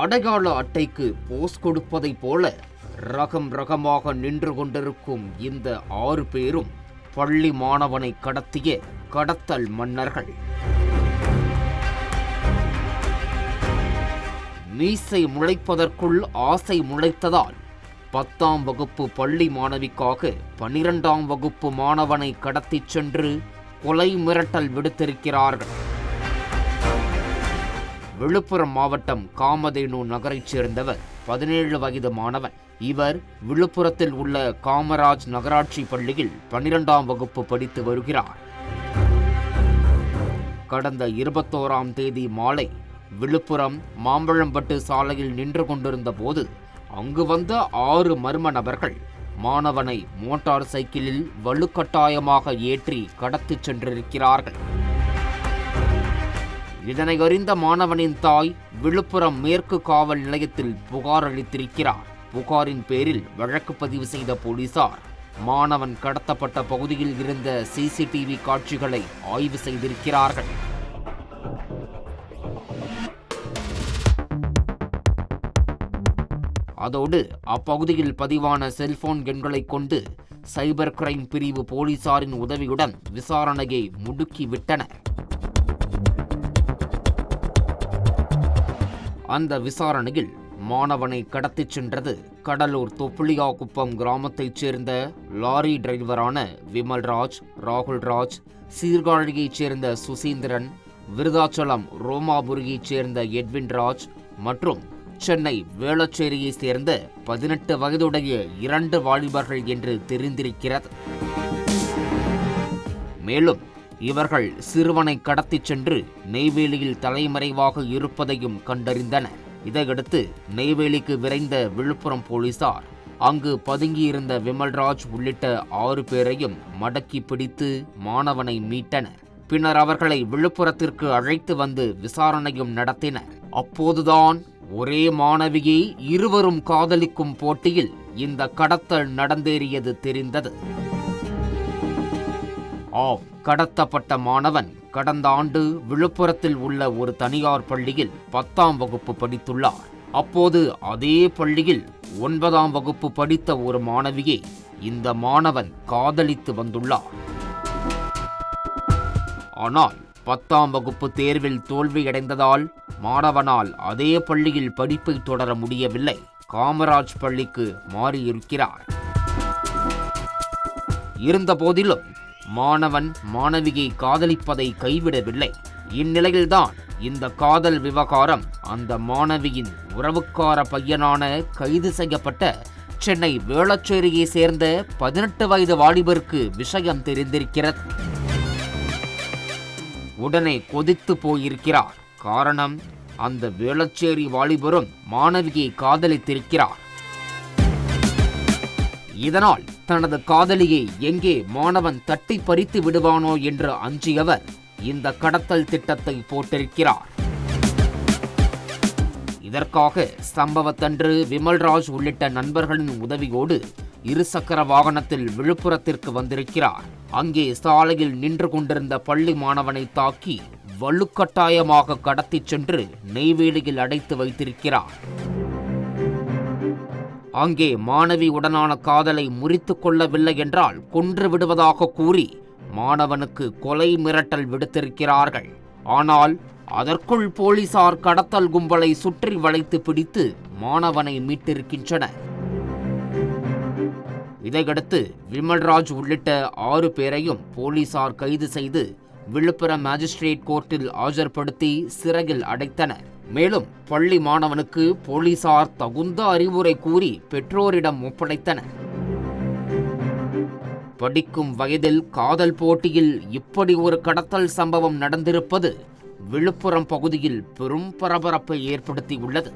அடையாள அட்டைக்கு போஸ் கொடுப்பதைப் போல ரகம் ரகமாக நின்று கொண்டிருக்கும் இந்த 6 பேரும் பள்ளி மாணவனை கடத்திய கடத்தல் மன்னர்கள். மீசை முளைப்பதற்குள் ஆசை முளைத்ததால் 10ஆம் வகுப்பு பள்ளி மாணவிக்காக 12ஆம் வகுப்பு மாணவனை கடத்திச் சென்று கொலை மிரட்டல் விடுத்திருக்கிறார்கள். விழுப்புரம் மாவட்டம் காமதேனு நகரைச் சேர்ந்தவர் 17 வயது மாணவன். இவர் விழுப்புரத்தில் உள்ள காமராஜ் நகராட்சி பள்ளியில் 12ஆம் வகுப்பு படித்து வருகிறார். கடந்த 21ஆம் தேதி மாலை விழுப்புரம் மாம்பழம்பட்டு சாலையில் நின்று கொண்டிருந்த போது அங்கு வந்த 6 மர்ம நபர்கள் மாணவனை மோட்டார் சைக்கிளில் வலுக்கட்டாயமாக ஏற்றி கடத்திச் சென்றிருக்கிறார்கள். இதனை அறிந்த மாணவனின் தாய் விழுப்புரம் மேற்கு காவல் நிலையத்தில் புகார் அளித்திருக்கிறார். புகாரின் பேரில் வழக்கு பதிவு செய்த போலீசார் மாணவன் கடத்தப்பட்ட பகுதியில் இருந்த சிசிடிவி காட்சிகளை ஆய்வு செய்திருக்கிறார்கள். அதோடு அப்பகுதியில் பதிவான செல்போன் எண்களை கொண்டு சைபர் கிரைம் பிரிவு போலீசாரின் உதவியுடன் விசாரணையை முடுக்கிவிட்டனர். அந்த விசாரணையில் மாணவனை கடத்திச் சென்றது கடலூர் தொப்புளியாகுப்பம் கிராமத்தைச் சேர்ந்த லாரி டிரைவரான விமல்ராஜ், ராகுல்ராஜ், சீர்காழியைச் சேர்ந்த சுசீந்திரன், விருதாச்சலம் ரோமாபுரியைச் சேர்ந்த எட்வின்ராஜ் மற்றும் சென்னை வேளச்சேரியைச் சேர்ந்த 18 வயதுடைய 2 வாலிபர்கள் என்று தெரிந்திருக்கிறது. மேலும் இவர்கள் சிறுவனை கடத்திச் சென்று நெய்வேலியில் தலைமறைவாக இருப்பதையும் கண்டறிந்தனர். இதையடுத்து நெய்வேலிக்கு விரைந்த விழுப்புரம் போலீசார் அங்கு பதுங்கியிருந்த விமல்ராஜ் உள்ளிட்ட 6 பேரையும் மடக்கி பிடித்து மாணவனை மீட்டனர். பின்னர் அவர்களை விழுப்புரத்திற்கு அழைத்து வந்து விசாரணையும் நடத்தினர். அப்போதுதான் ஒரே மாணவியை இருவரும் காதலிக்கும் போட்டியில் இந்த கடத்தல் நடந்தேறியது தெரிந்தது. கடத்தப்பட்ட மாணவன் கடந்த ஆண்டு விழுப்புரத்தில் உள்ள ஒரு தனியார் பள்ளியில் 10ஆம் வகுப்பு படித்துள்ளார். அப்போது அதே பள்ளியில் 9ஆம் வகுப்பு படித்த ஒரு மாணவியை இந்த மாணவன் காதலித்து வந்துள்ளார். ஆனால் 10ஆம் வகுப்பு தேர்வில் தோல்வியடைந்ததால் மாணவனால் அதே பள்ளியில் படிப்பை தொடர முடியவில்லை. காமராஜ் பள்ளிக்கு மாறியிருக்கிறார். இருந்தபோதிலும் மாணவன் மாணவியை காதலிப்பதை கைவிடவில்லை. இந்நிலையில்தான் இந்த காதல் விவகாரம் அந்த மாணவியின் உறவுக்கார பையனான கைது செய்யப்பட்ட சென்னை வேளச்சேரியை சேர்ந்த 18 வயது வாலிபருக்கு விஷயம் தெரிந்திருக்கிறது. உடனே கொதித்து போயிருக்கிறார். காரணம், அந்த வேளச்சேரி வாலிபரும் மாணவியை காதலித்திருக்கிறார். இதனால் தனது காதலியை எங்கே மாணவன் தட்டி பறித்து விடுவானோ என்று அஞ்சியவர் இந்த கடத்தல் திட்டத்தை போட்டிருக்கிறார். இதற்காக சம்பவத்தன்று விமல்ராஜ் உள்ளிட்ட நண்பர்களின் உதவியோடு 2 சக்கர வாகனத்தில் விழுப்புரத்திற்கு வந்திருக்கிறார். அங்கே சாலையில் நின்று கொண்டிருந்த பள்ளி மாணவனை தாக்கி வலுக்கட்டாயமாக கடத்திச் சென்று நெய்வேலியில் அடைத்து வைத்திருக்கிறார். அங்கே மாணவி உடனான காதலை முறித்து கொள்ளவில்லை என்றால் கொன்று விடுவதாக கூறி மாணவனுக்கு கொலை மிரட்டல் விடுத்திருக்கிறார்கள். ஆனால் அதற்குள் போலீசார் கடத்தல் கும்பலை சுற்றி வளைத்து பிடித்து மாணவனை மீட்டிருக்கின்றனர். இதையடுத்து விமல்ராஜ் உள்ளிட்ட 6 பேரையும் போலீசார் கைது செய்து விழுப்புரம் மேஜிஸ்ட்ரேட் கோர்ட்டில் ஆஜர்படுத்தி சிறையில் அடைத்தனர். மேலும் பள்ளி மாணவனுக்கு போலீசார் தகுந்த அறிவுரை கூறி பெற்றோரிடம் ஒப்படைத்தனர். படிக்கும் வயதில் காதல் போட்டியில் இப்படி ஒரு கடத்தல் சம்பவம் நடந்திருப்பது விழுப்புரம் பகுதியில் பெரும் பரபரப்பை ஏற்படுத்தியுள்ளது.